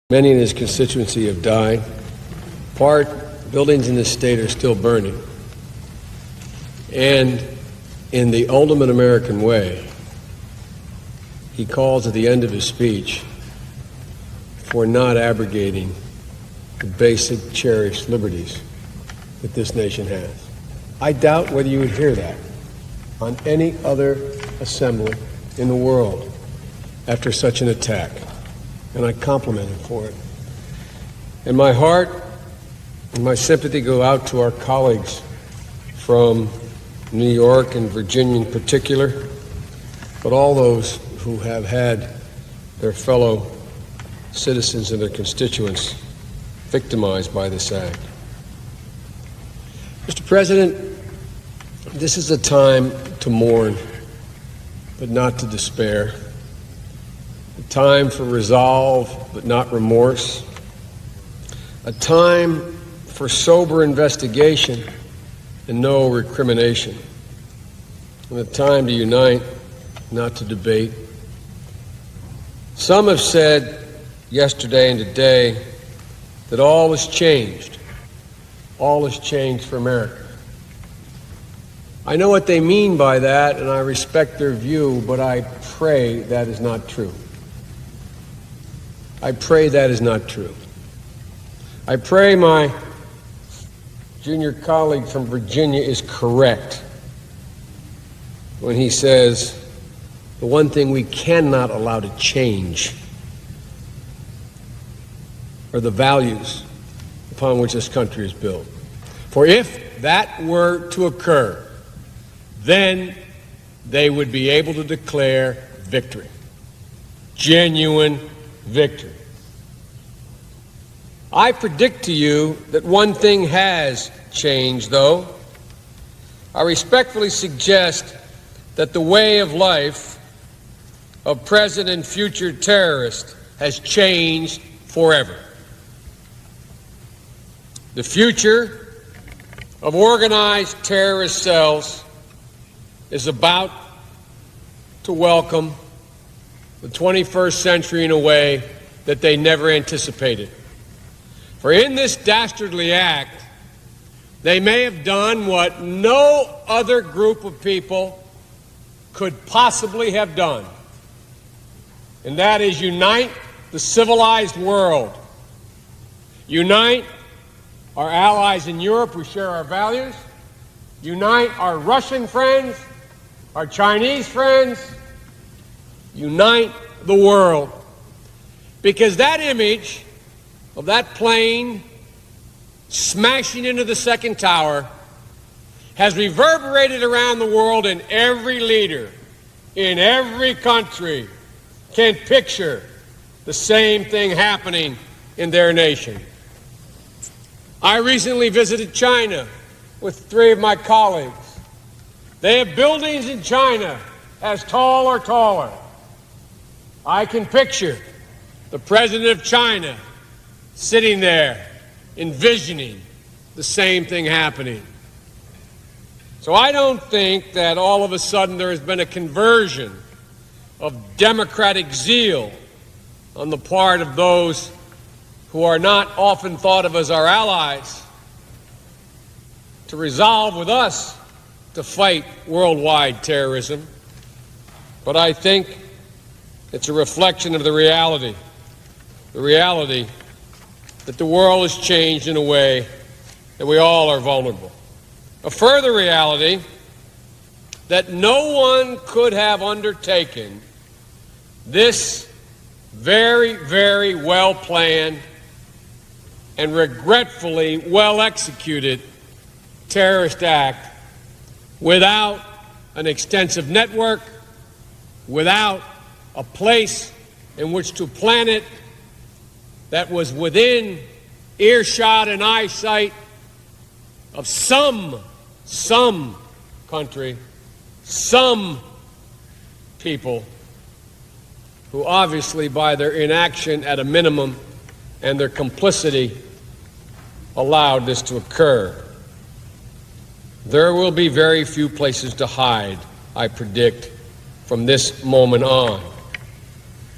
Many in his constituency have died. Buildings in this state are still burning. And in the ultimate American way, he calls at the end of his speech for not abrogating the basic cherished liberties that this nation has. I doubt whether you would hear that on any other assembly in the world after such an attack. And I compliment him for it. And my heart and my sympathy go out to our colleagues from New York and Virginia in particular, but all those who have had their fellow citizens and their constituents victimized by this act. Mr. President, this is a time to mourn, but not to despair. A time for resolve, but not remorse. A time for sober investigation and no recrimination. And a time to unite, not to debate. Some have said yesterday and today that all has changed. All has changed for America. I know what they mean by that, and I respect their view, but I pray that is not true. I pray that is not true. I pray my junior colleague from Virginia is correct when he says the one thing we cannot allow to change are the values upon which this country is built. For if that were to occur, then they would be able to declare victory. Genuine victory. I predict to you that one thing has changed, though. I respectfully suggest that the way of life of present and future terrorists has changed forever. The future of organized terrorist cells is about to welcome the 21st century in a way that they never anticipated. For in this dastardly act, they may have done what no other group of people could possibly have done, and that is unite the civilized world, unite our allies in Europe who share our values, unite our Russian friends, our Chinese friends, unite the world. Because that image of that plane smashing into the second tower has reverberated around the world, and every leader in every country can picture the same thing happening in their nation. I recently visited China with 3 of my colleagues. They have buildings in China as tall or taller. I can picture the president of China sitting there envisioning the same thing happening. So I don't think that all of a sudden there has been a conversion of democratic zeal on the part of those who are not often thought of as our allies to resolve with us to fight worldwide terrorism. But I think it's a reflection of the reality that the world has changed in a way that we all are vulnerable. A further reality that no one could have undertaken this very, very well-planned and regretfully well-executed terrorist act without an extensive network, without a place in which to plan it that was within earshot and eyesight of some country, some people who obviously by their inaction at a minimum and their complicity allowed this to occur. There will be very few places to hide, I predict, from this moment on.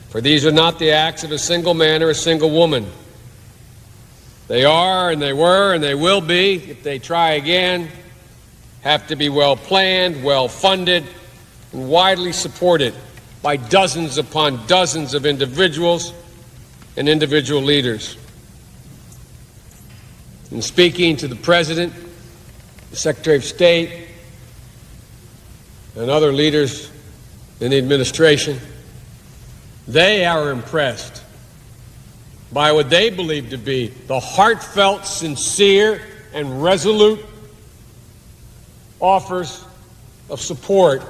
For these are not the acts of a single man or a single woman. They are, and they were, and they will be, if they try again, have to be well planned, well funded, and widely supported by dozens upon dozens of individuals and individual leaders. In speaking to the President, the Secretary of State, and other leaders in the administration, they are impressed by what they believe to be the heartfelt, sincere, and resolute offers of support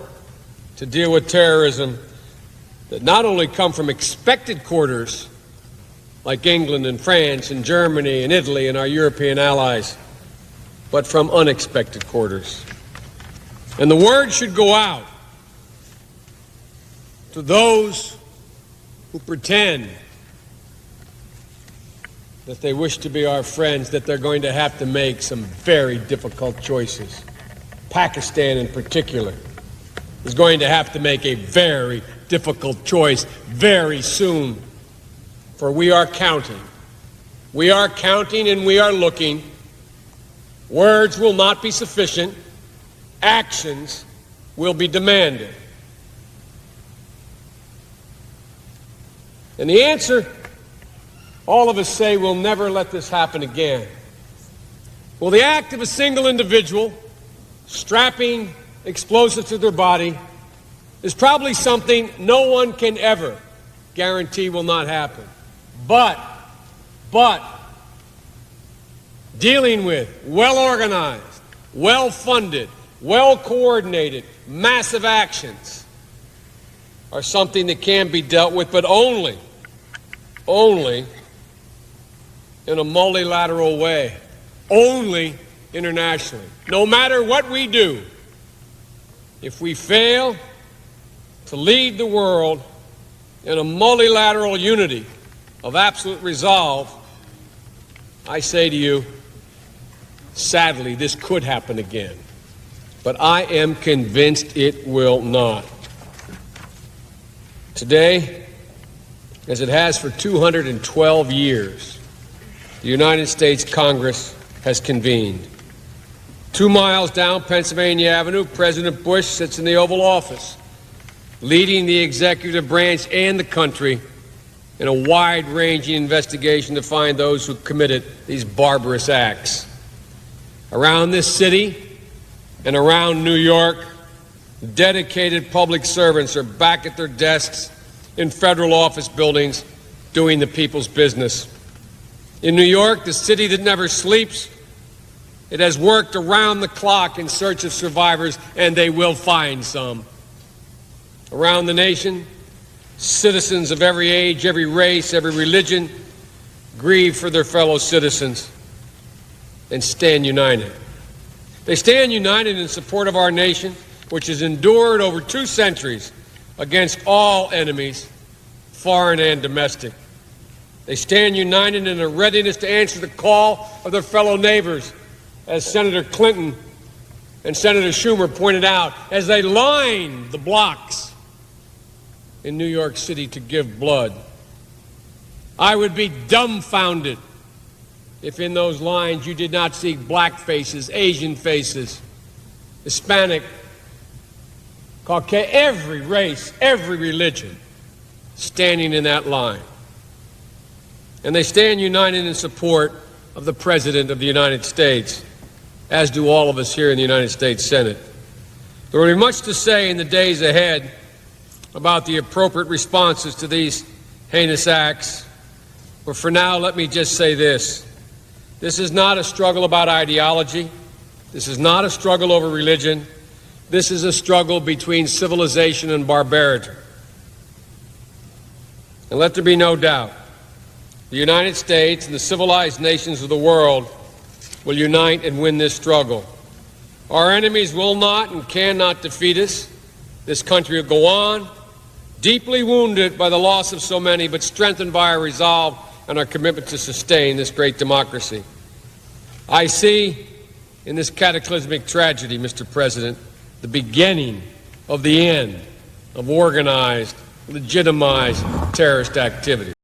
to deal with terrorism that not only come from expected quarters like England and France and Germany and Italy and our European allies, but from unexpected quarters. And the word should go out to those who pretend that they wish to be our friends, that they're going to have to make some very difficult choices. Pakistan in particular is going to have to make a very difficult choice very soon. For we are counting. We are counting and we are looking. Words will not be sufficient. Actions will be demanded. And the answer, all of us say, we'll never let this happen again. Well, the act of a single individual strapping explosives to their body is probably something no one can ever guarantee will not happen. But dealing with well-organized, well-funded, well-coordinated, massive actions are something that can be dealt with, but only in a multilateral way, only internationally. No matter what we do, if we fail to lead the world in a multilateral unity of absolute resolve, I say to you, sadly, this could happen again. But I am convinced it will not. Today, as it has for 212 years, the United States Congress has convened. 2 miles down Pennsylvania Avenue, President Bush sits in the Oval Office, leading the executive branch and the country in a wide-ranging investigation to find those who committed these barbarous acts. Around this city and around New York, dedicated public servants are back at their desks in federal office buildings doing the people's business. In New York, the city that never sleeps, it has worked around the clock in search of survivors, and they will find some. Around the nation, citizens of every age, every race, every religion grieve for their fellow citizens and stand united. They stand united in support of our nation, which has endured over 2 centuries against all enemies, foreign and domestic. They stand united in a readiness to answer the call of their fellow neighbors, as Senator Clinton and Senator Schumer pointed out, as they lined the blocks in New York City to give blood. I would be dumbfounded if in those lines you did not see black faces, Asian faces, Hispanic, Caucasian, every race, every religion standing in that line. And they stand united in support of the President of the United States, as do all of us here in the United States Senate. There will be much to say in the days ahead about the appropriate responses to these heinous acts. But for now, let me just say this. This is not a struggle about ideology. This is not a struggle over religion. This is a struggle between civilization and barbarity. And let there be no doubt, the United States and the civilized nations of the world will unite and win this struggle. Our enemies will not and cannot defeat us. This country will go on, deeply wounded by the loss of so many, but strengthened by our resolve and our commitment to sustain this great democracy. I see in this cataclysmic tragedy, Mr. President, the beginning of the end of organized, legitimized, terrorist activity.